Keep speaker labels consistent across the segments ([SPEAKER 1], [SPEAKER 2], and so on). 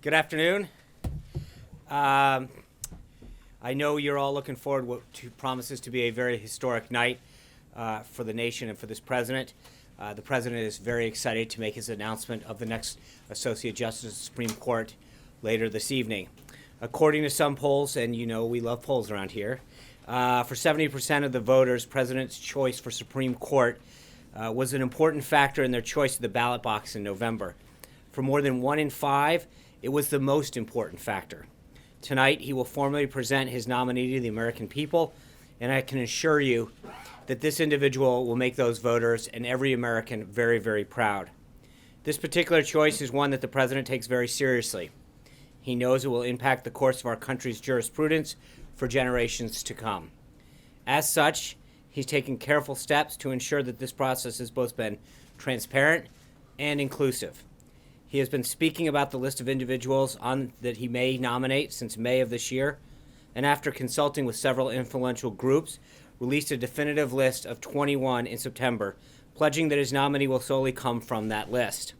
[SPEAKER 1] Good afternoon. I know you're all looking forward to promises to be a very historic night for the nation and for this president. The president is very excited to make his announcement of the next Associate Justice of the Supreme Court later this evening. According to some polls, and you know we love polls around here, for 70% of the voters, President's choice for Supreme Court was an important factor in their choice of the ballot box in November. For more than 1 in 5, it was the most important factor. Tonight, he will formally present his nominee to the American people, and I can assure you that this individual will make those voters and every American very, very proud. This particular choice is one that the president takes very seriously. He knows it will impact the course of our country's jurisprudence for generations to come. As such, he's taken careful steps to ensure that this process has both been transparent and inclusive. He has been speaking about the list of individuals that he may nominate since May of this year, and after consulting with several influential groups, released a definitive list of 21 in September, pledging that his nominee will solely come from that list.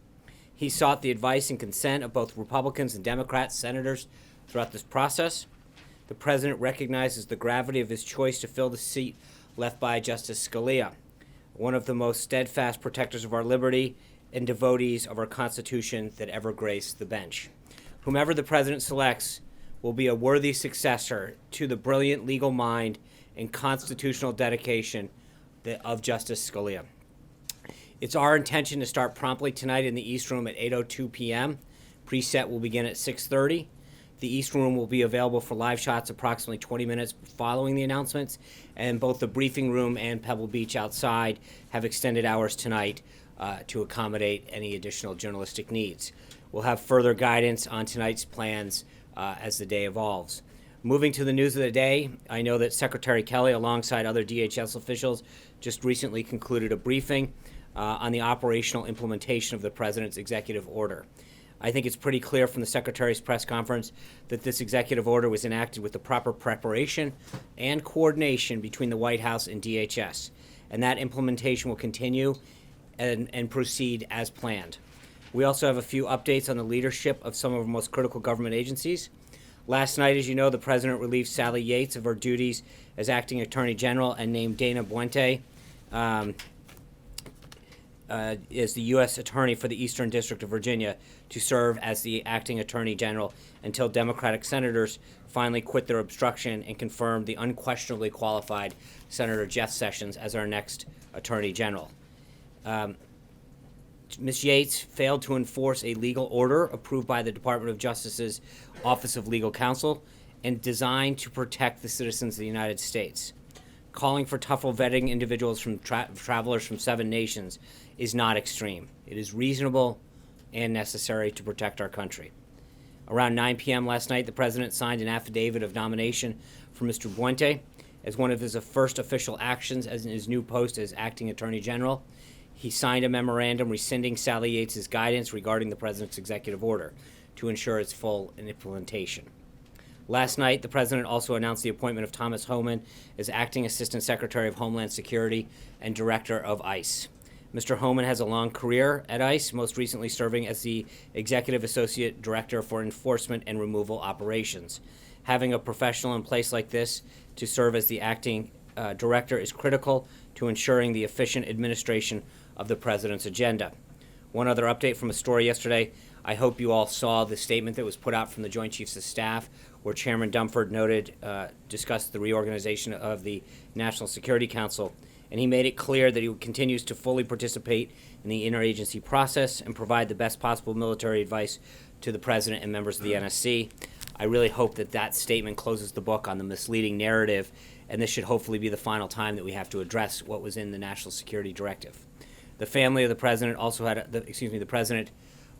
[SPEAKER 1] He sought the advice and consent of both Republicans and Democrats senators throughout this process. The president recognizes the gravity of his choice to fill the seat left by Justice Scalia, one of the most steadfast protectors of our liberty and devotees of our Constitution that ever graced the bench. Whomever the president selects will be a worthy successor to the brilliant legal mind and constitutional dedication of Justice Scalia. It's our intention to start promptly tonight in the East Room at 8:02 p.m. Preset will begin at 6:30. The East Room will be available for live shots approximately 20 minutes following the announcements, and both the briefing room and Pebble Beach outside have extended hours tonight to accommodate any additional journalistic needs. We'll have further guidance on tonight's plans as the day evolves. Moving to the news of the day, I know that Secretary Kelly, alongside other DHS officials, just recently concluded a briefing on the operational implementation of the President's executive order. I think it's pretty clear from the Secretary's press conference that this executive order was enacted with the proper preparation and coordination between the White House and DHS, and that implementation will continue and proceed as planned. We also have a few updates on the leadership of some of our most critical government agencies. Last night, as you know, the President relieved Sally Yates of her duties as Acting Attorney General and named Dana Boente as the U.S. Attorney for the Eastern District of Virginia to serve as the Acting Attorney General until Democratic senators finally quit their obstruction and confirmed the unquestionably qualified Senator Jeff Sessions as our next Attorney General. Ms. Yates failed to enforce a legal order approved by the Department of Justice's Office of Legal Counsel and designed to protect the citizens of the United States. Calling for tougher vetting individuals from travelers from 7 nations is not extreme. It is reasonable and necessary to protect our country. Around 9 p.m. last night, the President signed an affidavit of nomination for Mr. Boente as one of his first official actions as in his new post as Acting Attorney General. He signed a memorandum rescinding Sally Yates' guidance regarding the President's executive order to ensure its full implementation. Last night, the President also announced the appointment of Thomas Homan as Acting Assistant Secretary of Homeland Security and Director of ICE. Mr. Homan has a long career at ICE, most recently serving as the Executive Associate Director for Enforcement and Removal Operations. Having a professional in place like this to serve as the acting director is critical to ensuring the efficient administration of the President's agenda. One other update from a story yesterday. I hope you all saw the statement that was put out from the Joint Chiefs of Staff, where Chairman Dunford discussed the reorganization of the National Security Council, and he made it clear that he continues to fully participate in the interagency process and provide the best possible military advice to the President and members of the NSC. I really hope that that statement closes the book on the misleading narrative, and this should hopefully be the final time that we have to address what was in the National Security Directive. The family of the President the President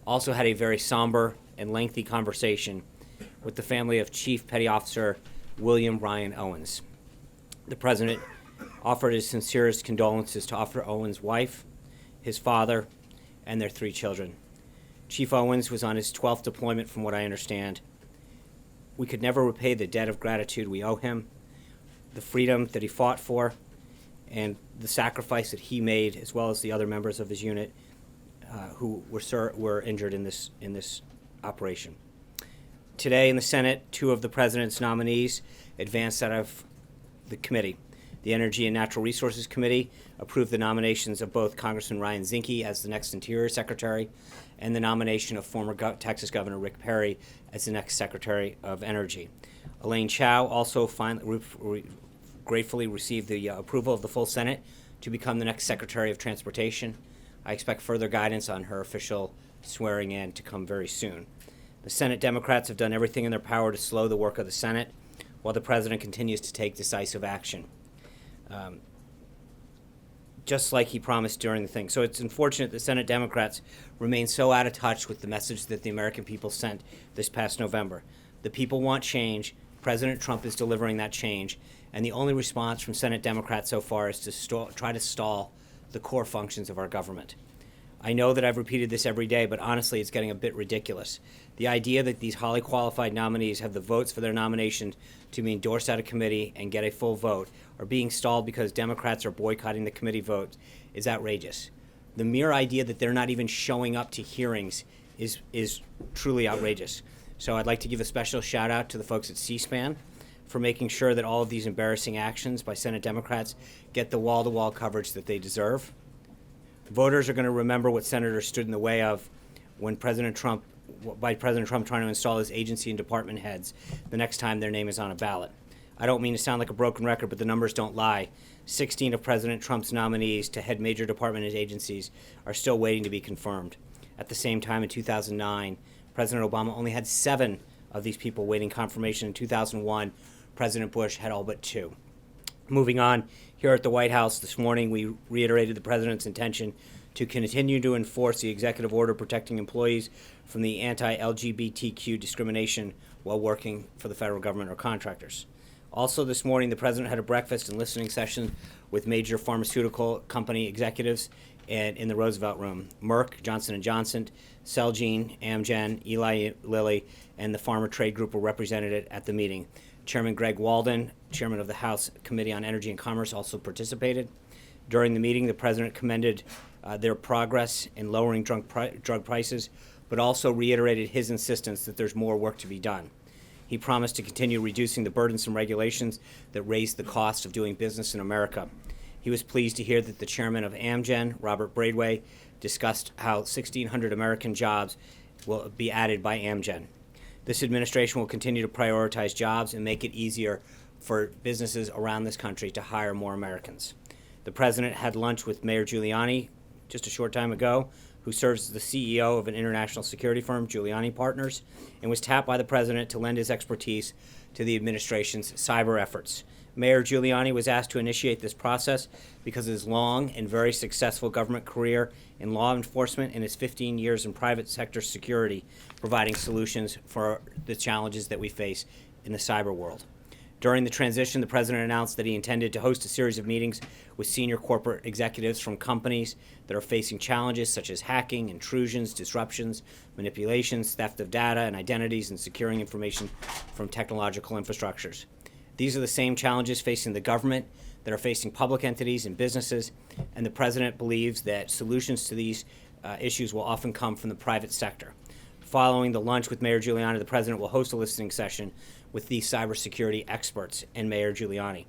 [SPEAKER 1] also had a very somber and lengthy conversation with the family of Chief Petty Officer William Ryan Owens. The President offered his sincerest condolences to Officer Owens' wife, his father, and their 3 children. Chief Owens was on his 12th deployment, from what I understand. We could never repay the debt of gratitude we owe him, the freedom that he fought for, and the sacrifice that he made, as well as the other members of his unit who were injured in this operation. Today in the Senate, two of the president's nominees advanced out of the committee. The Energy and Natural Resources Committee approved the nominations of both Congressman Ryan Zinke as the next Interior Secretary and the nomination of former Texas Governor Rick Perry as the next Secretary of Energy. Elaine Chao also gratefully received the approval of the full Senate to become the next Secretary of Transportation. I expect further guidance on her official swearing in to come very soon. The Senate Democrats have done everything in their power to slow the work of the Senate, while the President continues to take decisive action, just like he promised during the thing. So it's unfortunate that Senate Democrats remain so out of touch with the message that the American people sent this past November. The people want change. President Trump is delivering that change, and the only response from Senate Democrats so far is to try to stall the core functions of our government. I know that I've repeated this every day, but honestly, it's getting a bit ridiculous. The idea that these highly qualified nominees have the votes for their nomination to be endorsed out of committee and get a full vote, or being stalled because Democrats are boycotting the committee vote, is outrageous. The mere idea that they're not even showing up to hearings is truly outrageous. So I'd like to give a special shout out to the folks at C-SPAN for making sure that all of these embarrassing actions by Senate Democrats get the wall-to-wall coverage that they deserve. Voters are going to remember what senators stood in the way of when President Trump trying to install his agency and department heads the next time their name is on a ballot. I don't mean to sound like a broken record, but the numbers don't lie. 16 of President Trump's nominees to head major department and agencies are still waiting to be confirmed. At the same time, in 2009, President Obama only had 7 of these people waiting confirmation. In 2001, President Bush had all but 2. Moving on, here at the White House this morning, we reiterated the President's intention to continue to enforce the executive order protecting employees from the anti-LGBTQ discrimination while working for the federal government or contractors. Also this morning, the President had a breakfast and listening session with major pharmaceutical company executives and in the Roosevelt Room. Merck, Johnson & Johnson, Celgene, Amgen, Eli Lilly, and the Pharma Trade Group were represented at the meeting. Chairman Greg Walden, chairman of the House Committee on Energy and Commerce, also participated. During the meeting, the President commended their progress in lowering drug prices, but also reiterated his insistence that there's more work to be done. He promised to continue reducing the burdensome regulations that raise the cost of doing business in America. He was pleased to hear that the chairman of Amgen, Robert Bradway, discussed how 1,600 American jobs will be added by Amgen. This administration will continue to prioritize jobs and make it easier for businesses around this country to hire more Americans. The President had lunch with Mayor Giuliani just a short time ago, who serves as the CEO of an international security firm, Giuliani Partners, and was tapped by the President to lend his expertise to the administration's cyber efforts. Mayor Giuliani was asked to initiate this process because of his long and very successful government career in law enforcement and his 15 years in private sector security, providing solutions for the challenges that we face in the cyber world. During the transition, the President announced that he intended to host a series of meetings with senior corporate executives from companies that are facing challenges such as hacking, intrusions, disruptions, manipulations, theft of data and identities, and securing information from technological infrastructures. These are the same challenges facing the government that are facing public entities and businesses, and the President believes that solutions to these issues will often come from the private sector. Following the lunch with Mayor Giuliani, the President will host a listening session with these cybersecurity experts and Mayor Giuliani.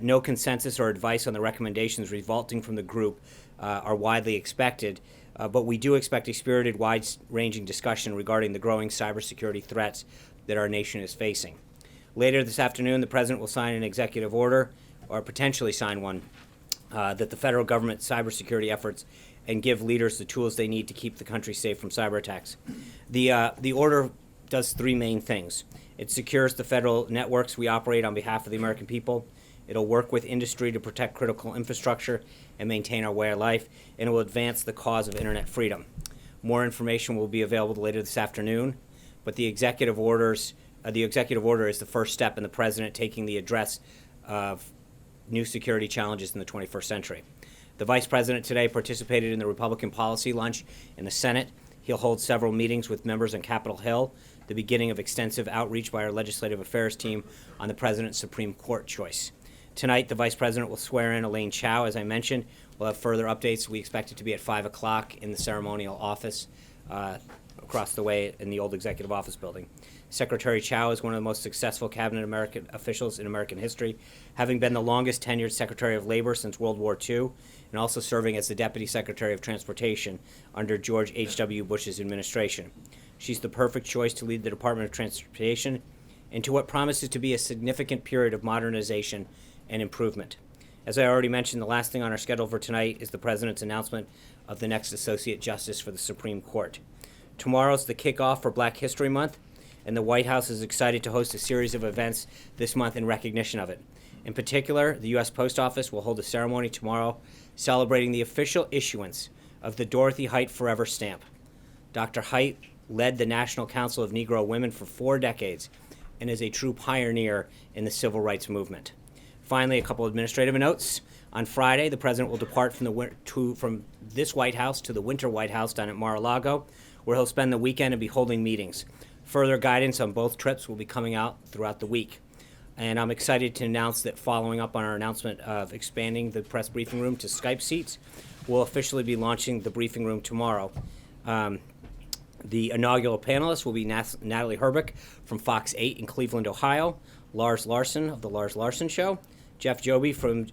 [SPEAKER 1] No consensus or advice on the recommendations resulting from the group are widely expected, but we do expect a spirited, wide-ranging discussion regarding the growing cybersecurity threats that our nation is facing. Later this afternoon, the President will sign an executive order, or potentially sign one, that the federal government's cybersecurity efforts and give leaders the tools they need to keep the country safe from cyber attacks. The order does 3 main things. It secures the federal networks we operate on behalf of the American people. It'll work with industry to protect critical infrastructure and maintain our way of life, and it will advance the cause of internet freedom. More information will be available later this afternoon, but the executive order is the first step in the President taking the address of new security challenges in the 21st century. The Vice President today participated in the Republican policy lunch in the Senate. He'll hold several meetings with members on Capitol Hill, the beginning of extensive outreach by our legislative affairs team on the President's Supreme Court choice. Tonight, the Vice President will swear in Elaine Chao, as I mentioned. We'll have further updates. We expect it to be at 5 o'clock in the ceremonial office across the way in the old Executive Office building. Secretary Chao is one of the most successful cabinet American officials in American history, having been the longest tenured Secretary of Labor since World War II, and also serving as the Deputy Secretary of Transportation under George H.W. Bush's administration. She's the perfect choice to lead the Department of Transportation into what promises to be a significant period of modernization and improvement. As I already mentioned, the last thing on our schedule for tonight is the President's announcement of the next Associate Justice for the Supreme Court. Tomorrow's the kickoff for Black History Month, and the White House is excited to host a series of events this month in recognition of it. In particular, the U.S. Post Office will hold a ceremony tomorrow celebrating the official issuance of the Dorothy Height Forever stamp. Dr. Height led the National Council of Negro Women for 4 decades and is a true pioneer in the civil rights movement. Finally, a couple administrative notes. On Friday, the President will depart from this White House to the Winter White House down at Mar-a-Lago, where he'll spend the weekend and be holding meetings. Further guidance on both trips will be coming out throughout the week. And I'm excited to announce that following up on our announcement of expanding the press briefing room to Skype seats, we'll officially be launching the briefing room tomorrow. The inaugural panelists will be Natalie Herbeck from Fox 8 in Cleveland, Ohio, Lars Larson of The Lars Larson Show, Jeff Joby from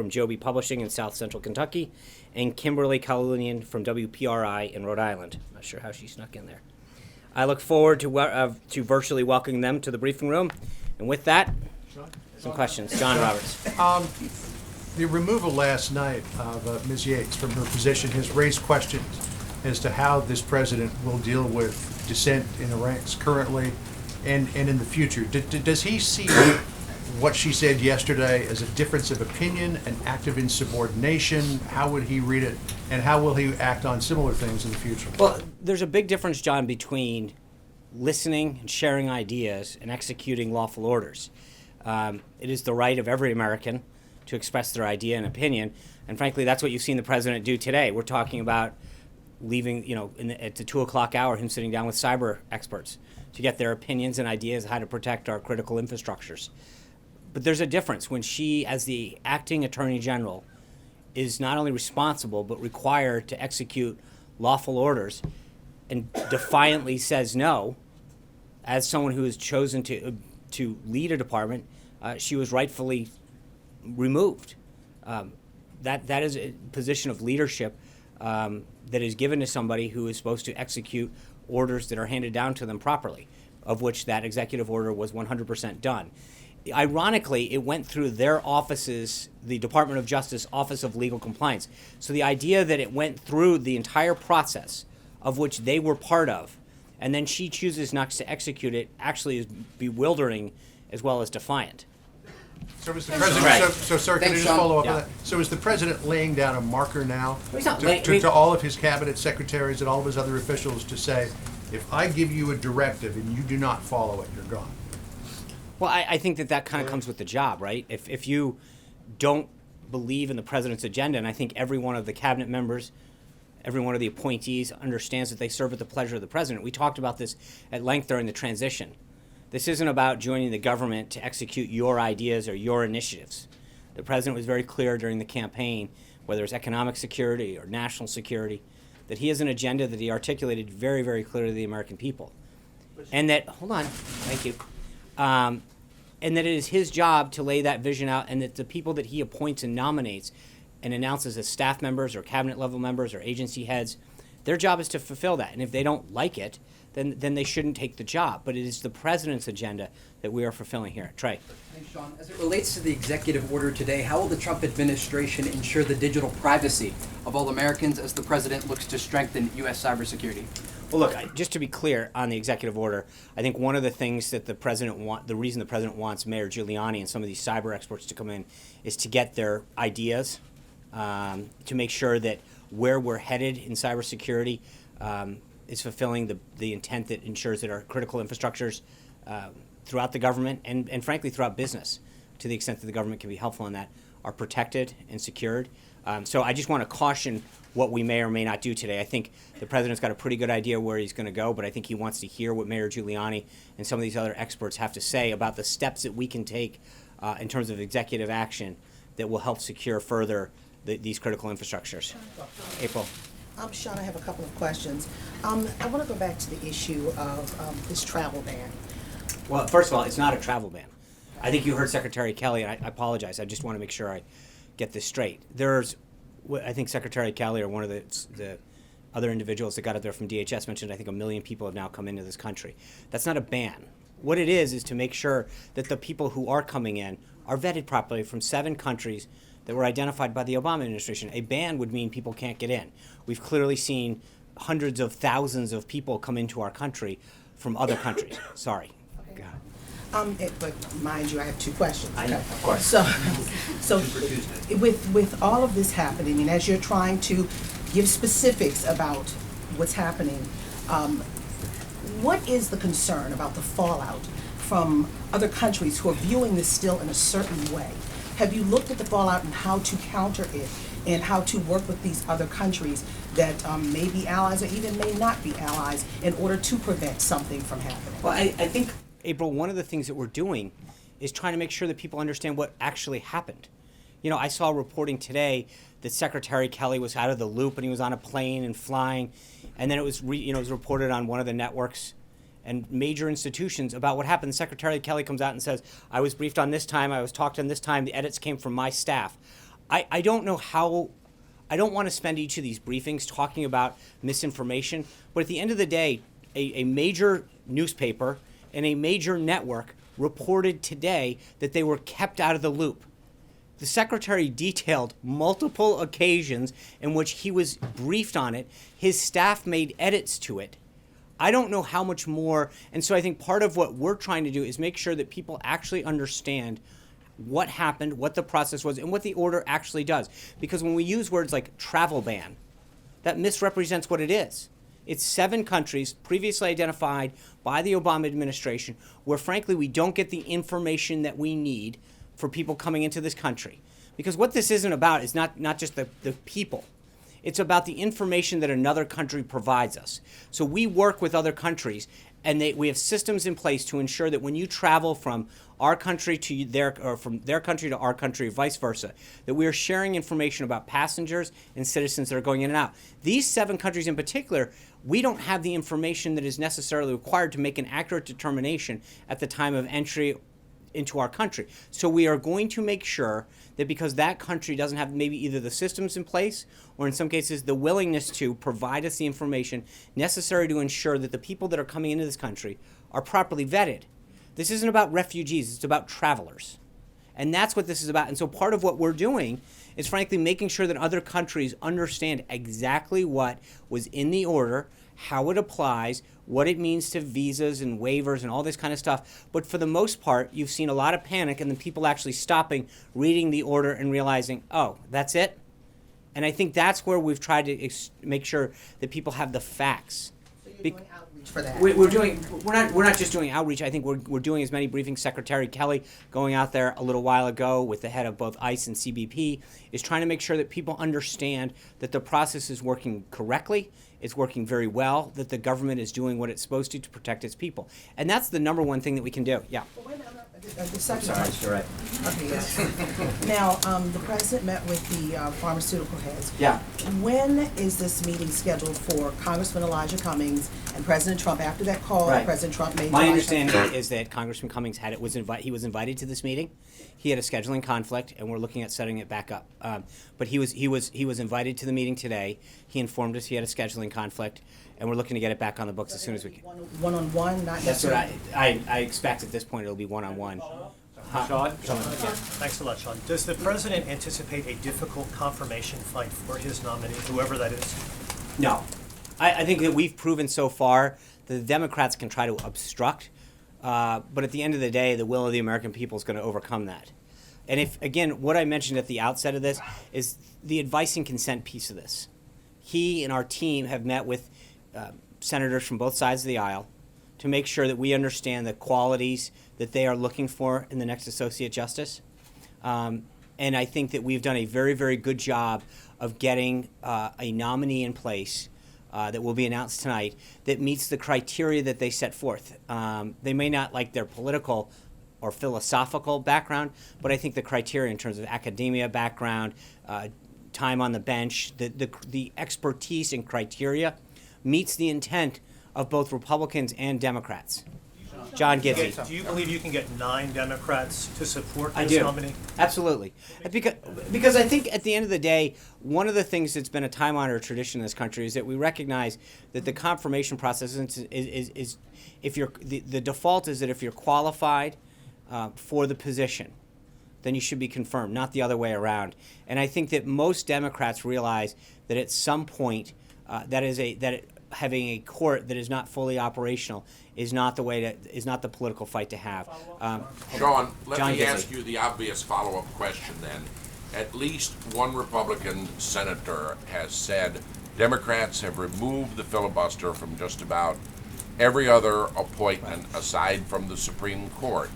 [SPEAKER 1] Joby Publishing in South Central Kentucky, and Kimberly Kalunian from WPRI in Rhode Island. I'm not sure how she snuck in there. I look forward to virtually welcoming them to the briefing room. And with that, some questions. John Roberts.
[SPEAKER 2] The removal last night of Ms. Yates from her position has raised questions as to how this president will deal with dissent in the ranks currently and in the future. Does he see what she said yesterday as a difference of opinion, an act of insubordination? How would he read it, and how will he act on similar things in the future?
[SPEAKER 1] Well, there's a big difference, John, between listening and sharing ideas and executing lawful orders. It is the right of every American to express their idea and opinion, and frankly, that's what you've seen the president do today. We're talking about leaving, at the 2 o'clock hour, him sitting down with cyber experts to get their opinions and ideas how to protect our critical infrastructures. But there's a difference when she, as the acting attorney general, is not only responsible but required to execute lawful orders and defiantly says no. As someone who is chosen to lead a department, she was rightfully removed. That is a position of leadership that is given to somebody who is supposed to execute orders that are handed down to them properly, of which that executive order was 100% done. Ironically, it went through their offices, the Department of Justice Office of Legal Compliance. So the idea that it went through the entire process of which they were part of, and then she chooses not to execute it, actually is bewildering as well as defiant.
[SPEAKER 2] So is the president,
[SPEAKER 1] Right.
[SPEAKER 2] so sir, can I just follow up on that? So is the president laying down a marker now to all of his cabinet secretaries and all of his other officials to say, if I give you a directive and you do not follow it, you're gone?
[SPEAKER 1] Well, I think that kind of comes with the job, right? If you don't believe in the president's agenda, and I think every one of the cabinet members, every one of the appointees understands that they serve at the pleasure of the president. We talked about this at length during the transition. This isn't about joining the government to execute your ideas or your initiatives. The president was very clear during the campaign, whether it's economic security or national security, that he has an agenda that he articulated very, very clearly to the American people. And that, hold on, thank you. And that it is his job to lay that vision out, and that the people that he appoints and nominates and announces as staff members or cabinet level members or agency heads, their job is to fulfill that. And if they don't like it, then they shouldn't take the job. But it is the president's agenda that we are fulfilling here. Trey.
[SPEAKER 3] Thanks, Sean. As it relates to the executive order today, how will the Trump administration ensure the digital privacy of all Americans as the president looks to strengthen U.S. cybersecurity?
[SPEAKER 1] Well, look, just to be clear on the executive order, I think one of the things that the reason the president wants Mayor Giuliani and some of these cyber experts to come in is to get their ideas, to make sure that where we're headed in cybersecurity is fulfilling the intent that ensures that our critical infrastructures throughout the government and frankly throughout business, to the extent that the government can be helpful in that, are protected and secured. So I just want to caution what we may or may not do today. I think the president's got a pretty good idea where he's going to go, but I think he wants to hear what Mayor Giuliani and some of these other experts have to say about the steps that we can take in terms of executive action that will help secure further these critical infrastructures. April.
[SPEAKER 4] Sean, I have a couple of questions. I want to go back to the issue of this travel ban.
[SPEAKER 1] Well, first of all, it's not a travel ban. I think you heard Secretary Kelly, and I apologize. I just want to make sure I get this straight. I think Secretary Kelly or one of the other individuals that got up there from DHS mentioned, I think 1 million people have now come into this country. That's not a ban. What it is to make sure that the people who are coming in are vetted properly from 7 countries that were identified by the Obama administration. A ban would mean people can't get in. We've clearly seen hundreds of thousands of people come into our country from other countries. Sorry.
[SPEAKER 4] Okay.
[SPEAKER 1] God.
[SPEAKER 4] But mind you, I have 2 questions.
[SPEAKER 1] I know, of course.
[SPEAKER 4] So with all of this happening, and as you're trying to give specifics about what's happening, what is the concern about the fallout from other countries who are viewing this still in a certain way? Have you looked at the fallout and how to counter it and how to work with these other countries that may be allies or even may not be allies in order to prevent something from happening?
[SPEAKER 1] Well, I think, April, one of the things that we're doing is trying to make sure that people understand what actually happened. You know, I saw reporting today that Secretary Kelly was out of the loop and he was on a plane and flying, and then it was it was reported on one of the networks and major institutions about what happened. Secretary Kelly comes out and says, I was briefed on this time, I was talked on this time, the edits came from my staff. I don't know how, I don't want to spend each of these briefings talking about misinformation, but at the end of the day, a major newspaper and a major network reported today that they were kept out of the loop. The secretary detailed multiple occasions in which he was briefed on it. His staff made edits to it. I don't know how much more, and so I think part of what we're trying to do is make sure that people actually understand what happened, what the process was, and what the order actually does. Because when we use words like travel ban, that misrepresents what it is. It's 7 countries previously identified by the Obama administration where, frankly, we don't get the information that we need for people coming into this country. Because what this isn't about is not just the people. It's about the information that another country provides us. So we work with other countries, and we have systems in place to ensure that when you travel from our country to or from their country to our country, vice versa, that we are sharing information about passengers and citizens that are going in and out. These 7 countries in particular, we don't have the information that is necessarily required to make an accurate determination at the time of entry into our country. So we are going to make sure that because that country doesn't have maybe either the systems in place or in some cases the willingness to provide us the information necessary to ensure that the people that are coming into this country are properly vetted. This isn't about refugees, it's about travelers. And that's what this is about. And so part of what we're doing is frankly making sure that other countries understand exactly what was in the order, how it applies, what it means to visas and waivers and all this kind of stuff. But for the most part, you've seen a lot of panic and then people actually stopping, reading the order and realizing, oh, that's it? And I think that's where we've tried to make sure that people have the facts.
[SPEAKER 4] So you're doing outreach for that?
[SPEAKER 1] We're not just doing outreach. I think we're doing as many briefings. Secretary Kelly going out there a little while ago with the head of both ICE and CBP is trying to make sure that people understand that the process is working correctly. It's working very well, that the government is doing what it's supposed to protect its people. And that's the number one thing that we can do. Yeah.
[SPEAKER 4] Well, wait a minute, the second
[SPEAKER 1] Sorry,
[SPEAKER 4] question.
[SPEAKER 1] you're right.
[SPEAKER 4] Okay, yes. Now, the president met with the pharmaceutical heads.
[SPEAKER 1] Yeah.
[SPEAKER 4] When is this meeting scheduled for Congressman Elijah Cummings and President Trump? After that call,
[SPEAKER 1] Right.
[SPEAKER 4] President Trump made
[SPEAKER 1] My
[SPEAKER 4] Elijah-
[SPEAKER 1] understanding is that Congressman Cummings he was invited to this meeting. He had a scheduling conflict, and we're looking at setting it back up. But he was invited to the meeting today. He informed us he had a scheduling conflict, and we're looking to get it back on the books as soon as we can.
[SPEAKER 4] One-on-one, not
[SPEAKER 1] That's what
[SPEAKER 4] necessarily.
[SPEAKER 1] I expect at this point. It'll be one-on-one.
[SPEAKER 5] Sean? Thanks a lot, Sean. Does the president anticipate a difficult confirmation fight for his nominee, whoever that is?
[SPEAKER 1] No. I think that we've proven so far that the Democrats can try to obstruct, but at the end of the day, the will of the American people is going to overcome that. And if, again, what I mentioned at the outset of this is the advice and consent piece of this. He and our team have met with senators from both sides of the aisle to make sure that we understand the qualities that they are looking for in the next associate justice. And I think that we've done a very, very good job of getting a nominee in place that will be announced tonight that meets the criteria that they set forth. They may not like their political or philosophical background, but I think the criteria in terms of academia background, time on the bench, the expertise and criteria meets the intent of both Republicans and Democrats. John Givney.
[SPEAKER 5] Do you believe you can get 9 Democrats to support
[SPEAKER 1] I
[SPEAKER 5] this
[SPEAKER 1] do.
[SPEAKER 5] nominee?
[SPEAKER 1] Absolutely. Because I think at the end of the day, one of the things that's been a time-honored tradition in this country is that we recognize that the confirmation process is if you're the default is that if you're qualified for the position, then you should be confirmed, not the other way around. And I think that most Democrats realize that at some point having a court that is not fully operational is not the political fight to have.
[SPEAKER 6] Sean, let
[SPEAKER 1] John
[SPEAKER 6] me
[SPEAKER 1] Givney.
[SPEAKER 6] ask you the obvious follow-up question then. At least one Republican senator has said Democrats have removed the filibuster from just about every other appointment aside from the Supreme Court.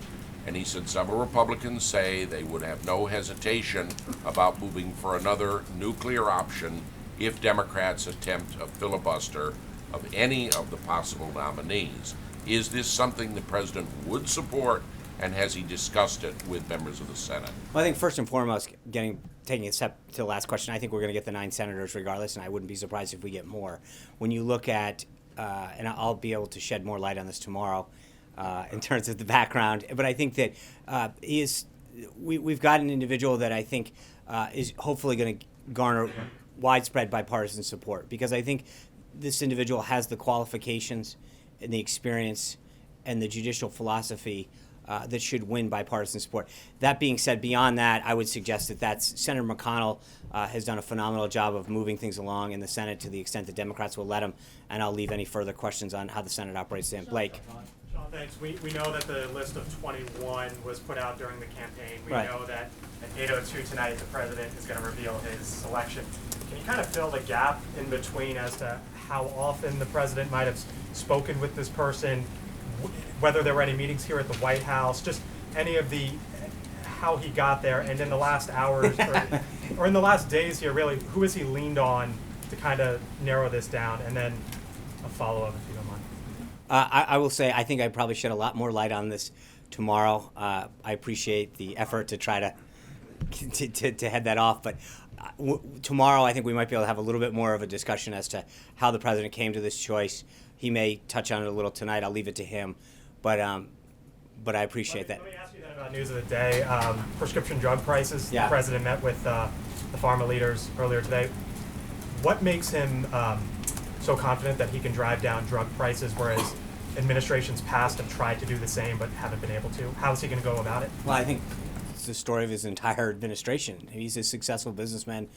[SPEAKER 6] And he said several Republicans say they would have no hesitation about moving for another nuclear option if Democrats attempt a filibuster of any of the possible nominees. Is this something the president would support, and has he discussed it with members of the Senate?
[SPEAKER 1] Well, I think first and foremost, taking a step to the last question, I think we're going to get the 9 senators regardless, and I wouldn't be surprised if we get more. When you look at, and I'll be able to shed more light on this tomorrow in terms of the background, but I think that we've got an individual that I think is hopefully going to garner widespread bipartisan support, because I think this individual has the qualifications and the experience and the judicial philosophy that should win bipartisan support. That being said, beyond that, I would suggest that Senator McConnell has done a phenomenal job of moving things along in the Senate to the extent that Democrats will let him, and I'll leave any further questions on how the Senate operates to Blake.
[SPEAKER 7] Sean, thanks. We know that the list of 21 was put out during the campaign. We
[SPEAKER 1] Right.
[SPEAKER 7] know that at 8:02 tonight, the president is going to reveal his selection. Can you kind of fill the gap in between as to how often the president might have spoken with this person, whether there were any meetings here at the White House, just any of how he got there, and in the last hours or in the last days here, really, who has he leaned on to kind of narrow this down? And then a follow-up, if you don't mind.
[SPEAKER 1] I will say I think I probably shed a lot more light on this tomorrow. I appreciate the effort to try to head that off, but tomorrow I think we might be able to have a little bit more of a discussion as to how the president came to this choice. He may touch on it a little tonight. I'll leave it to him, but I appreciate that.
[SPEAKER 7] Let me ask you then about news of the day. Prescription drug prices.
[SPEAKER 1] Yeah.
[SPEAKER 7] The president met with the pharma leaders earlier today. What makes him so confident that he can drive down drug prices, whereas administrations past have tried to do the same but haven't been able to? How is he going to go about it?
[SPEAKER 1] Well, I think it's the story of his entire administration. He's a successful businessman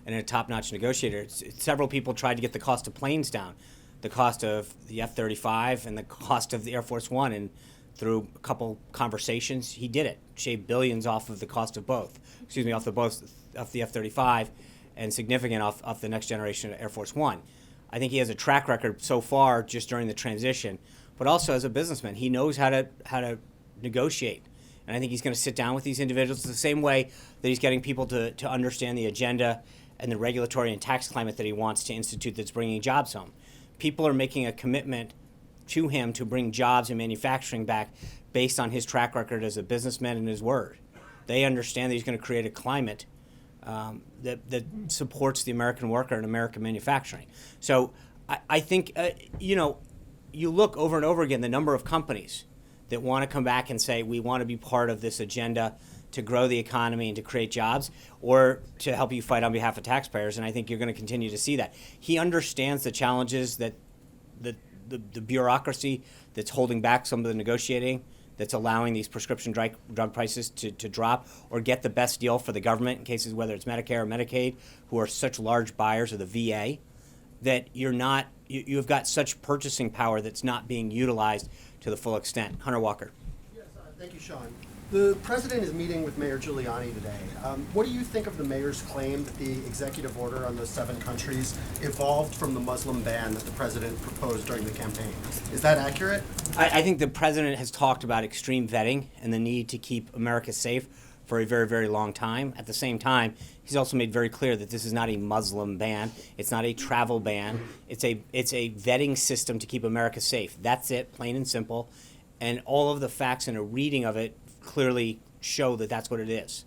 [SPEAKER 1] and a top-notch negotiator. Several people tried to get the cost of planes down, the cost of the F-35 and the cost of the Air Force One, and through a couple conversations, he did it. Shaved billions off of the cost of both. Off the F-35, and significant off the next generation Air Force One. I think he has a track record so far just during the transition, but also as a businessman, he knows how to negotiate. And I think he's going to sit down with these individuals the same way that he's getting people to understand the agenda and the regulatory and tax climate that he wants to institute that's bringing jobs home. People are making a commitment to him to bring jobs and manufacturing back based on his track record as a businessman and his word. They understand that he's going to create a climate that supports the American worker and American manufacturing. So I think, you look over and over again, the number of companies that want to come back and say, we want to be part of this agenda to grow the economy and to create jobs, or to help you fight on behalf of taxpayers, and I think you're going to continue to see that. He understands the challenges that the bureaucracy that's holding back some of the negotiating, that's allowing these prescription drug prices to drop or get the best deal for the government in cases whether it's Medicare or Medicaid, who are such large buyers of the VA, that you've got such purchasing power that's not being utilized to the full extent. Hunter Walker.
[SPEAKER 8] Yes, thank you, Sean. The president is meeting with Mayor Giuliani today. What do you think of the mayor's claim that the executive order on those 7 countries evolved from the Muslim ban that the president proposed during the campaign? Is that accurate?
[SPEAKER 1] I think the president has talked about extreme vetting and the need to keep America safe for a very, very long time. At the same time, he's also made very clear that this is not a Muslim ban. It's not a travel ban. It's a vetting system to keep America safe. That's it, plain and simple. And all of the facts and a reading of it clearly show that that's what it is.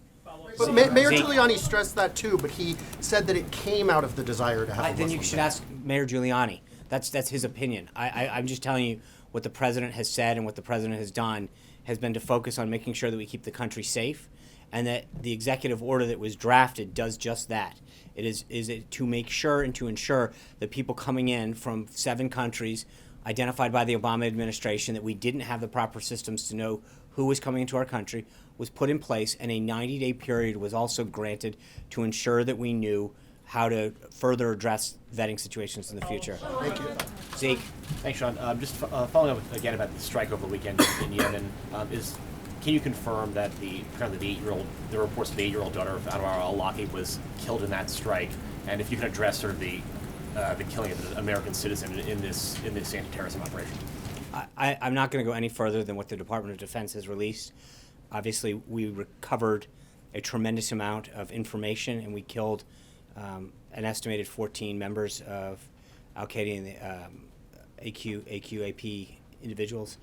[SPEAKER 8] But Mayor
[SPEAKER 1] Zeke.
[SPEAKER 8] Giuliani stressed that too, but he said that it came out of the desire to have a
[SPEAKER 1] Then
[SPEAKER 8] Muslim
[SPEAKER 1] you should
[SPEAKER 8] ban.
[SPEAKER 1] ask Mayor Giuliani. That's his opinion. I'm just telling you what the president has said and what the president has done has been to focus on making sure that we keep the country safe, and that the executive order that was drafted does just that. It is it to make sure and to ensure that people coming in from 7 countries identified by the Obama administration, that we didn't have the proper systems to know who was coming into our country, was put in place, and a 90-day period was also granted to ensure that we knew how to further address vetting situations in the future.
[SPEAKER 8] Thank you.
[SPEAKER 1] Zeke.
[SPEAKER 9] Thanks, Sean. Just following up again about the strike over the weekend in Yemen, can you confirm that the reports of the 8-year-old daughter of Anwar al-Awlaki was killed in that strike, and if you can address sort of the killing of an American citizen in this anti-terrorism operation?
[SPEAKER 1] I'm not going to go any further than what the Department of Defense has released. Obviously, we recovered a tremendous amount of information, and we killed an estimated 14 members of Al-Qaeda and the AQAP individuals,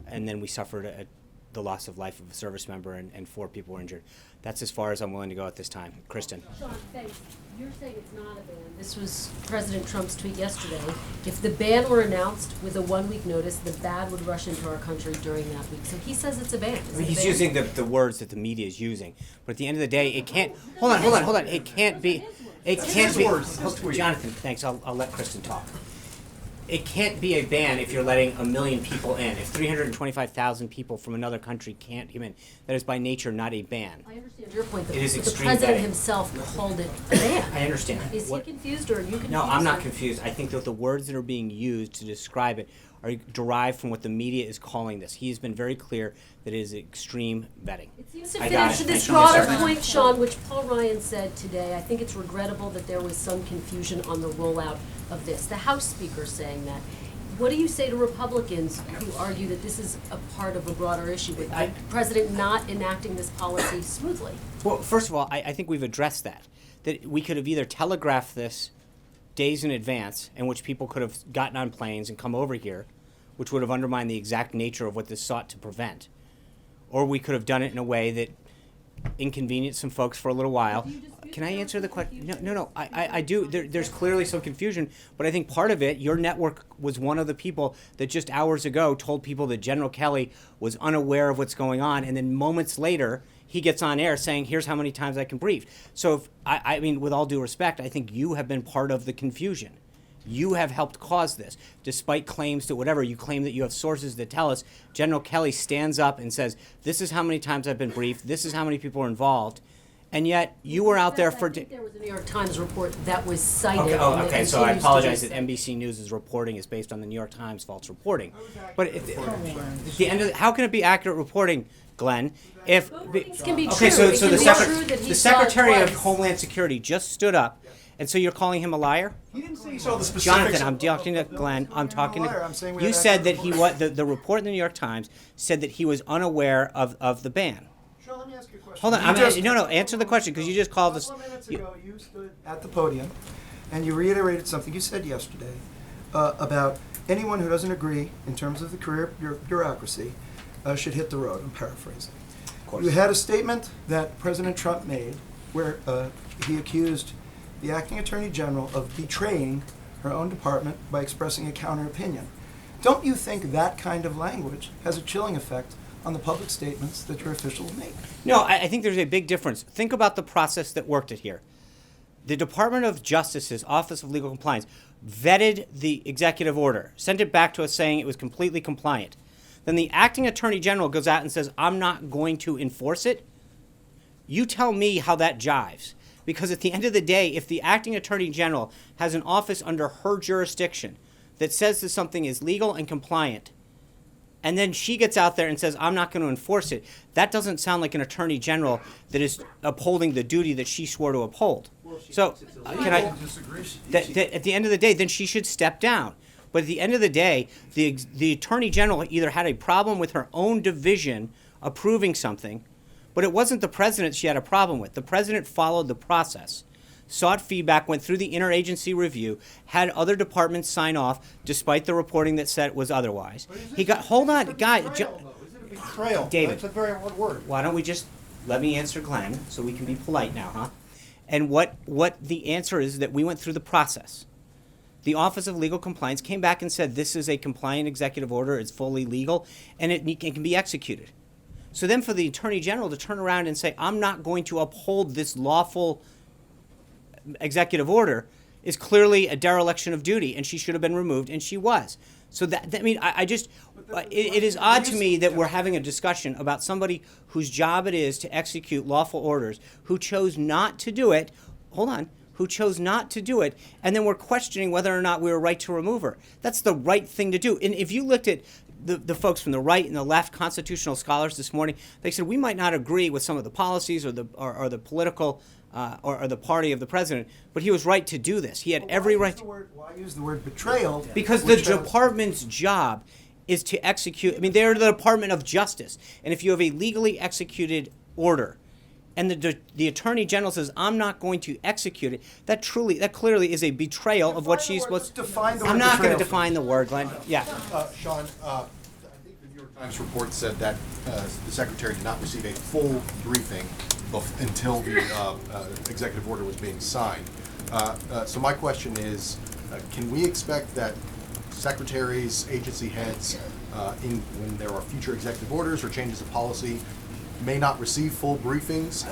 [SPEAKER 1] and then we suffered the loss of life of a service member, and 4 people were injured. That's as far as I'm willing to go at this time. Kristen.
[SPEAKER 10] Sean, thanks. You're saying it's not a ban. This was President Trump's tweet yesterday. If the ban were announced with a 1-week notice, the bad would rush into our country during that week. So he says it's a ban. Is it a
[SPEAKER 1] He's
[SPEAKER 10] ban?
[SPEAKER 1] using the words that the media is using, but at the end of the day, it can't. Hold on. It can't be. It can't be. Jonathan, thanks. I'll let Kristen talk. It can't be a ban if you're letting 1 million people in. If 325,000 people from another country can't come in, that is by nature not a ban.
[SPEAKER 10] I understand your point.
[SPEAKER 1] It is
[SPEAKER 10] The
[SPEAKER 1] extreme
[SPEAKER 10] president
[SPEAKER 1] vetting.
[SPEAKER 10] himself called it a ban.
[SPEAKER 1] I understand.
[SPEAKER 10] Is he confused, or are you confused?
[SPEAKER 1] No, I'm not
[SPEAKER 10] or-
[SPEAKER 1] confused. I think that the words that are being used to describe it are derived from what the media is calling this. He has been very clear that it is extreme vetting.
[SPEAKER 10] It seems to
[SPEAKER 1] I
[SPEAKER 10] fit
[SPEAKER 1] got
[SPEAKER 10] into
[SPEAKER 1] it.
[SPEAKER 10] this
[SPEAKER 1] Thank you,
[SPEAKER 10] broader
[SPEAKER 1] Mr.
[SPEAKER 10] point, Sean, which Paul Ryan said today. I think it's regrettable that there was some confusion on the rollout of this. The House Speaker saying that. What do you say to Republicans who argue that this is a part of a broader issue, with the president not enacting this policy smoothly?
[SPEAKER 1] Well, first of all, I think we've addressed that. That we could have either telegraphed this days in advance, in which people could have gotten on planes and come over here, which would have undermined the exact nature of what this sought to prevent. Or we could have done it in a way that inconvenienced some folks for a little while. Can I answer the question? No. I do. There's clearly some confusion, but I think part of it, your network was one of the people that just hours ago told people that General Kelly was unaware of what's going on, and then moments later, he gets on air saying, here's how many times I can brief. So, I mean, with all due respect, I think you have been part of the confusion. You have helped cause this, despite claims to whatever. You claim that you have sources that tell us. General Kelly stands up and says, this is how many times I've been briefed, this is how many people are involved, and yet you were out there for...
[SPEAKER 10] I think there was a New York Times report that was cited.
[SPEAKER 1] Okay,
[SPEAKER 10] and it
[SPEAKER 1] okay, so I
[SPEAKER 10] continues to
[SPEAKER 1] apologize
[SPEAKER 10] be
[SPEAKER 1] that
[SPEAKER 10] cited.
[SPEAKER 1] NBC News' reporting is based on the New York Times false reporting. But at the end of how can it be accurate reporting, Glenn, if...
[SPEAKER 10] Both things can be
[SPEAKER 1] Okay,
[SPEAKER 10] true.
[SPEAKER 1] so
[SPEAKER 10] It
[SPEAKER 1] the,
[SPEAKER 10] can be true that he
[SPEAKER 1] the
[SPEAKER 10] saw it
[SPEAKER 1] Secretary of
[SPEAKER 10] twice.
[SPEAKER 1] Homeland Security just stood up, and so you're calling him a liar?
[SPEAKER 11] He didn't say he saw the specifics.
[SPEAKER 1] Jonathan, I'm talking to Glenn. I'm talking
[SPEAKER 11] liar. I'm saying we
[SPEAKER 1] to. You
[SPEAKER 11] had
[SPEAKER 1] said that
[SPEAKER 11] accurate
[SPEAKER 1] he was the report in the New York Times said that he was unaware of the ban.
[SPEAKER 11] Sean, let me ask you a question.
[SPEAKER 1] Hold on, no. Answer the question because you just called
[SPEAKER 11] A
[SPEAKER 1] us.
[SPEAKER 11] couple of minutes ago, you stood at the podium and you reiterated something you said yesterday about anyone who doesn't agree in terms of the career bureaucracy should hit the road. I'm paraphrasing. You had a statement that President Trump made where he accused the acting attorney general of betraying her own department by expressing a counter opinion. Don't you think that kind of language has a chilling effect on the public statements that your officials make?
[SPEAKER 1] No, I think there's a big difference. Think about the process that worked it here. The Department of Justice's Office of Legal Compliance vetted the executive order, sent it back to us saying it was completely compliant. Then the acting attorney general goes out and says, I'm not going to enforce it. You tell me how that jives. Because at the end of the day, if the acting attorney general has an office under her jurisdiction that says that something is legal and compliant, and then she gets out there and says, I'm not going to enforce it, that doesn't sound like an attorney general that is upholding the duty that she swore to uphold. So, can I... At the end of the day, then she should step down. But at the end of the day, the attorney general either had a problem with her own division approving something, but it wasn't the president she had a problem with. The president followed the process, sought feedback, went through the interagency review, had other departments sign off, despite the reporting that said it was otherwise. He got, hold on, guy,
[SPEAKER 11] Betrayal.
[SPEAKER 1] David.
[SPEAKER 11] That's a very hard word.
[SPEAKER 1] Why don't we just let me answer Glenn, so we can be polite now, huh? And what the answer is that we went through the process. The Office of Legal Compliance came back and said this is a compliant executive order, it's fully legal, and it can be executed. So then for the Attorney General to turn around and say, I'm not going to uphold this lawful executive order is clearly a dereliction of duty, and she should have been removed, and she was. So that I mean, I just, it is odd to me that we're having a discussion about somebody whose job it is to execute lawful orders, who chose not to do it, who chose not to do it, and then we're questioning whether or not we were right to remove her. That's the right thing to do. And if you looked at the folks from the right and the left, constitutional scholars this morning, they said we might not agree with some of the policies or the political or the party of the president, but he was right to do this. He had every right.
[SPEAKER 11] Why use the word betrayal?
[SPEAKER 1] Because the department's job is to execute. I mean, they're the Department of Justice, and if you have a legally executed order, and the Attorney General says, I'm not going to execute it, that clearly is a betrayal of what she's supposed to
[SPEAKER 11] define the word
[SPEAKER 1] I'm not going to
[SPEAKER 11] betrayal.
[SPEAKER 1] define the word, Glenn. Yeah.
[SPEAKER 12] Sean, I think the New York Times report said that the secretary did not receive a full briefing until the executive order was being signed. So my question is, can we expect that secretaries, agency heads, when there are future executive orders or changes of policy, may not receive full briefings?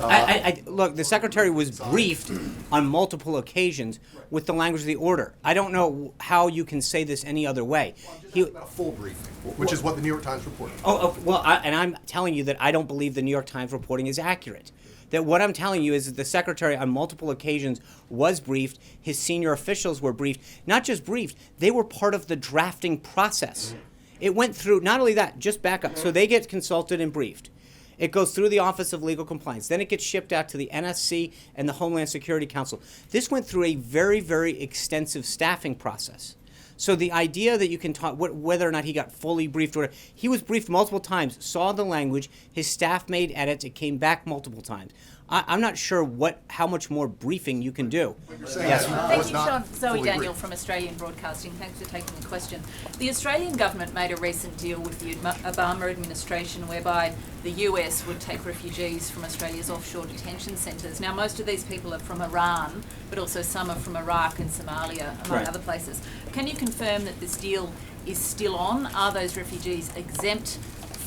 [SPEAKER 1] Look, the secretary was briefed on multiple occasions with the language of the order. I don't know how you can say this any other way.
[SPEAKER 12] Well, I'm just asking about a full briefing, which is what the New York Times reported.
[SPEAKER 1] And I'm telling you that I don't believe the New York Times reporting is accurate. That what I'm telling you is that the secretary on multiple occasions was briefed, his senior officials were briefed, not just briefed, they were part of the drafting process. It went through, not only that, just back up, so they get consulted and briefed. It goes through the Office of Legal Compliance. Then it gets shipped out to the NSC and the Homeland Security Council. This went through a very, very extensive staffing process. So the idea that you can talk whether or not he got fully briefed, or he was briefed multiple times, saw the language, his staff made edits, it came back multiple times. I'm not sure how much more briefing you can do.
[SPEAKER 12] Yes.
[SPEAKER 13] Thank you, Sean. Zoe Daniel from Australian Broadcasting. Thanks for taking the question. The Australian government made a recent deal with the Obama administration whereby the US would take refugees from Australia's offshore detention centres. Now, most of these people are from Iran, but also some are from Iraq and Somalia, among other places. Can you confirm that this deal is still on? Are those refugees exempt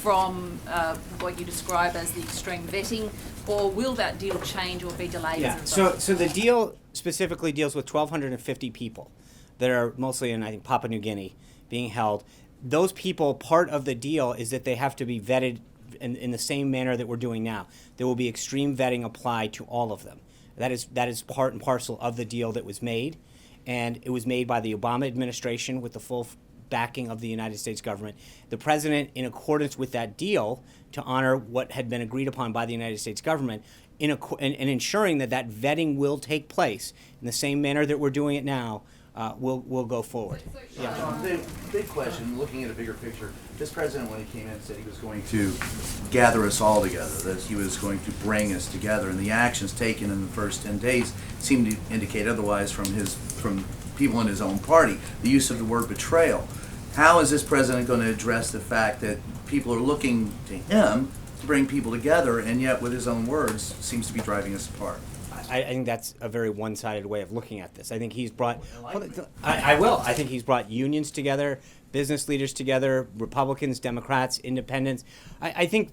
[SPEAKER 13] from what you describe as the extreme vetting, or will that deal change or be delayed?
[SPEAKER 1] Yeah. So the deal specifically deals with 1,250 people that are mostly in, I think, Papua New Guinea being held. Those people, part of the deal is that they have to be vetted in the same manner that we're doing now. There will be extreme vetting applied to all of them. That is part and parcel of the deal that was made, and it was made by the Obama administration with the full backing of the United States government. The president, in accordance with that deal, to honor what had been agreed upon by the United States government, in ensuring that that vetting will take place in the same manner that we're doing it now, will go forward.
[SPEAKER 14] Big question, looking at a bigger picture, this president, when he came in, said he was going to gather us all together, that he was going to bring us together, and the actions taken in the first 10 days seem to indicate otherwise from people in his own party. The use of the word betrayal. How is this president going to address the fact that people are looking to him to bring people together, and yet with his own words seems to be driving us apart?
[SPEAKER 1] I think that's a very one-sided way of looking at this. I think he's brought. I will. I think he's brought unions together, business leaders together, Republicans, Democrats, independents. I think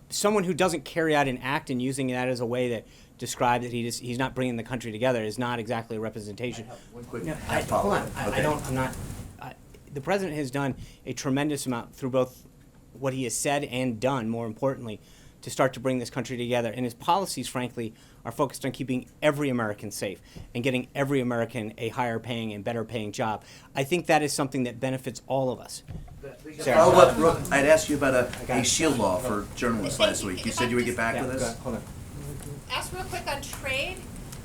[SPEAKER 1] someone who doesn't carry out an act and using that as a way that describe that he's not bringing the country together is not exactly a representation.
[SPEAKER 14] One quick
[SPEAKER 1] Hold on.
[SPEAKER 14] Okay.
[SPEAKER 1] The president has done a tremendous amount through both what he has said and done, more importantly, to start to bring this country together. And his policies, frankly, are focused on keeping every American safe and getting every American a higher paying and better paying job. I think that is something that benefits all of us.
[SPEAKER 14] I'd ask you about a shield law for journalists last week. You said you would get back with us?
[SPEAKER 1] Hold on.
[SPEAKER 15] Ask real quick on trade.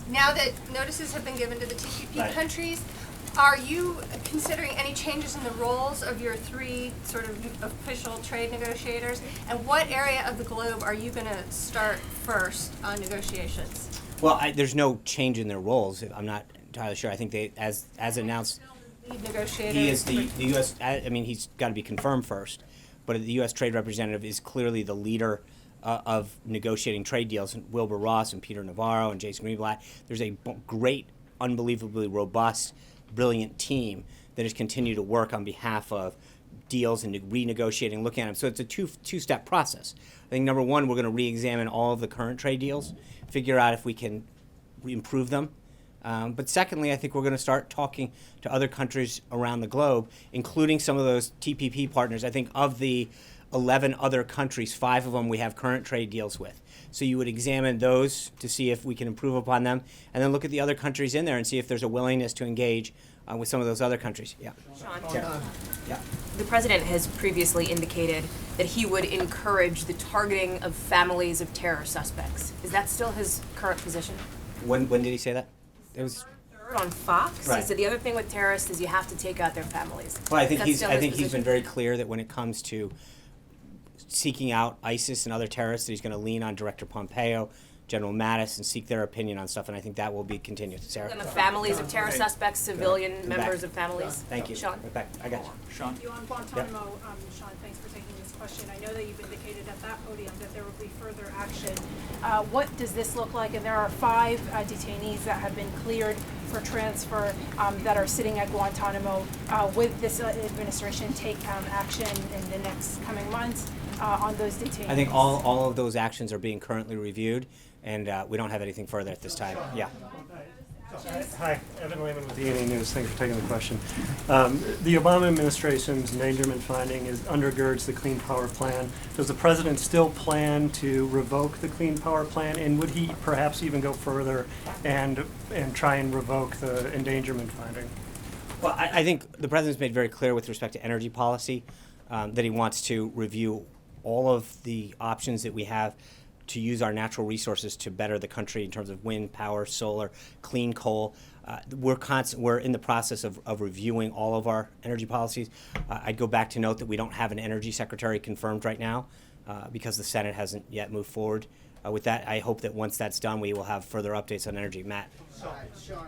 [SPEAKER 15] Now that notices have been given to the TPP countries, are you considering any changes in the roles of your three sort of official trade negotiators? And what area of the globe are you going to start first on negotiations?
[SPEAKER 1] Well, there's no change in their roles. I'm not entirely sure. I think they, as announced,
[SPEAKER 15] Lead negotiator.
[SPEAKER 1] he is the U.S. I mean, he's got to be confirmed first, but the U.S. Trade Representative is clearly the leader of negotiating trade deals, and Wilbur Ross and Peter Navarro and Jason Greenblatt. There's a great, unbelievably robust, brilliant team that has continued to work on behalf of deals and renegotiating, looking at them. So it's a two-step process. I think number one, we're going to re-examine all of the current trade deals, figure out if we can improve them. But secondly, I think we're going to start talking to other countries around the globe, including some of those TPP partners. I think of the 11 other countries, 5 of them we have current trade deals with. So you would examine those to see if we can improve upon them, and then look at the other countries in there and see if there's a willingness to engage with some of those other countries. Yeah.
[SPEAKER 16] Sean,
[SPEAKER 1] Yeah.
[SPEAKER 16] the president has previously indicated that he would encourage the targeting of families of terror suspects. Is that still his current position?
[SPEAKER 1] When did he say that? It was.
[SPEAKER 16] On Fox,
[SPEAKER 1] Right.
[SPEAKER 16] he said the other thing with terrorists is you have to take out their families.
[SPEAKER 1] Well, I think
[SPEAKER 16] That's still his
[SPEAKER 1] he's been
[SPEAKER 16] position?
[SPEAKER 1] very clear that when it comes to seeking out ISIS and other terrorists, that he's going to lean on Director Pompeo, General Mattis, and seek their opinion on stuff, and I think that will be continued. Sarah?
[SPEAKER 16] And the families of terror suspects, civilian
[SPEAKER 1] Come
[SPEAKER 16] members
[SPEAKER 1] back.
[SPEAKER 16] of families.
[SPEAKER 1] Thank you.
[SPEAKER 16] Sean.
[SPEAKER 1] Right back. I got you.
[SPEAKER 17] Sean. You on Guantanamo, Sean, thanks for taking this question. I know that you've indicated at that podium that there will be further action. What does this look like? And there are 5 detainees that have been cleared for transfer that are sitting at Guantanamo. With this administration take action in the next coming months on those detainees?
[SPEAKER 1] I think all of those actions are being currently reviewed, and we don't have anything further at this time. Yeah.
[SPEAKER 5] Hi, Evan Lehman with E&E News. Thanks for taking the question. The Obama administration's endangerment finding undergirds the Clean Power Plan. Does the president still plan to revoke the Clean Power Plan, and would he perhaps even go further and try and revoke the endangerment finding?
[SPEAKER 1] Well, I think the president's made very clear with respect to energy policy that he wants to review all of the options that we have to use our natural resources to better the country in terms of wind, power, solar, clean coal. We're in the process of reviewing all of our energy policies. I'd go back to note that we don't have an energy secretary confirmed right now because the Senate hasn't yet moved forward with that. I hope that once that's done, we will have further updates on energy. Matt.
[SPEAKER 18] Sean,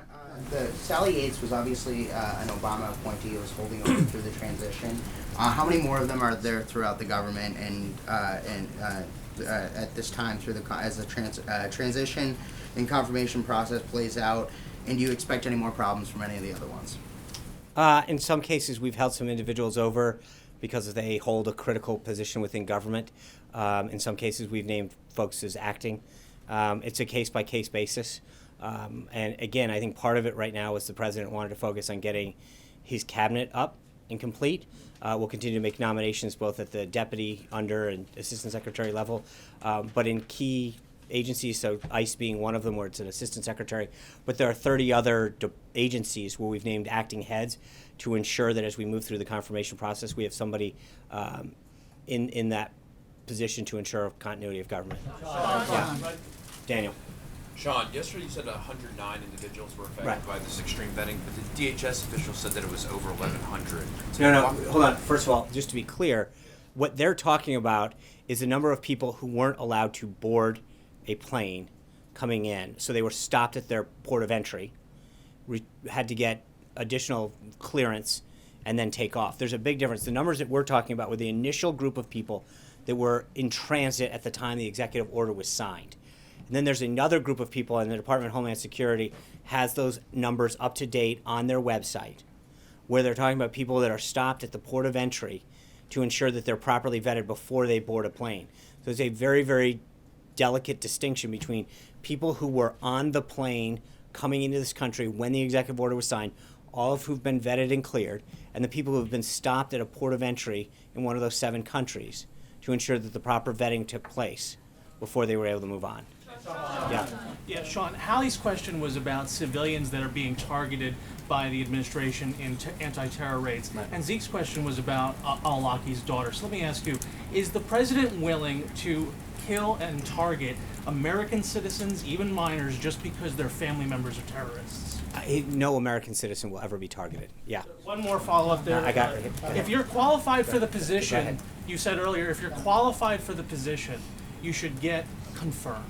[SPEAKER 18] Sally Yates was obviously an Obama appointee who was holding over through the transition. How many more of them are there throughout the government and at this time through as the transition and confirmation process plays out? And do you expect any more problems from any of the other ones?
[SPEAKER 1] In some cases, we've held some individuals over because they hold a critical position within government. In some cases, we've named folks as acting. It's a case-by-case basis. And again, I think part of it right now is the president wanted to focus on getting his cabinet up and complete. We'll continue to make nominations both at the deputy, under, and assistant secretary level, but in key agencies, so ICE being one of them where it's an assistant secretary, but there are 30 other agencies where we've named acting heads to ensure that as we move through the confirmation process, we have somebody in that position to ensure continuity of government. Yeah. Daniel.
[SPEAKER 19] Sean, yesterday you said 109 individuals were affected
[SPEAKER 1] Right.
[SPEAKER 19] by this extreme vetting, but the DHS official said that it was over 1,100.
[SPEAKER 1] No, hold on. First of all, just to be clear, what they're talking about is the number of people who weren't allowed to board a plane coming in. So they were stopped at their port of entry, had to get additional clearance, and then take off. There's a big difference. The numbers that we're talking about were the initial group of people that were in transit at the time the executive order was signed. And then there's another group of people, and the Department of Homeland Security has those numbers up to date on their website, where they're talking about people that are stopped at the port of entry to ensure that they're properly vetted before they board a plane. So it's a very, very delicate distinction between people who were on the plane coming into this country when the executive order was signed, all of who've been vetted and cleared, and the people who have been stopped at a port of entry in one of those 7 countries to ensure that the proper vetting took place before they were able to move on.
[SPEAKER 20] Yeah, Sean, Hallie's question was about civilians that are being targeted by the administration in anti-terror raids. And Zeke's question was about al-Awlaki's daughter. So let me ask you, is the president willing to kill and target American citizens, even minors, just because their family members are terrorists?
[SPEAKER 1] No American citizen will ever be targeted. Yeah.
[SPEAKER 20] One more follow-up there.
[SPEAKER 1] I got it.
[SPEAKER 20] If you're qualified for the position, you said earlier, if you're qualified for the position, you should get confirmed.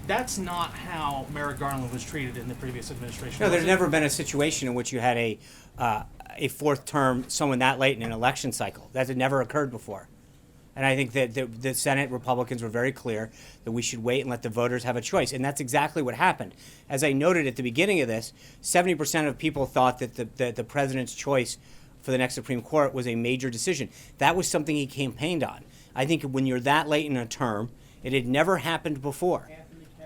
[SPEAKER 20] That's not how Merrick Garland was treated in the previous administration.
[SPEAKER 1] No, there's never been a situation in which you had a 4th term, someone that late in an election cycle. That had never occurred before. And I think that the Senate Republicans were very clear that we should wait and let the voters have a choice. And that's exactly what happened. As I noted at the beginning of this, 70% of people thought that the president's choice for the next Supreme Court was a major decision. That was something he campaigned on. I think when you're that late in a term, it had never happened before.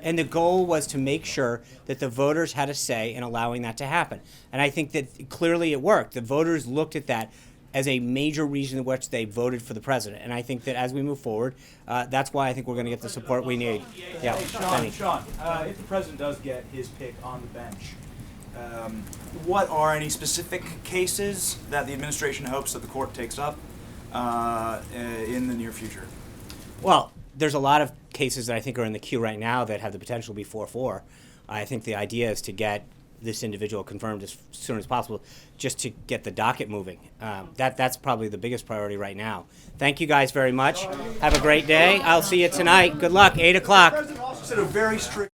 [SPEAKER 1] And the goal was to make sure that the voters had a say in allowing that to happen. And I think that clearly it worked. The voters looked at that as a major reason in which they voted for the president. And I think that as we move forward, that's why I think we're going to get the support we need. Yeah, Penny.
[SPEAKER 21] Sean, if the president does get his pick on the bench, what are any specific cases that the administration hopes that the court takes up in the near future?
[SPEAKER 1] Well, there's a lot of cases that I think are in the queue right now that have the potential to be 4-4. I think the idea is to get this individual confirmed as soon as possible, just to get the docket moving. That's probably the biggest priority right now. Thank you guys very much. Have a great day. I'll see you tonight. Good luck, 8 o'clock.
[SPEAKER 21] The president also said a very strict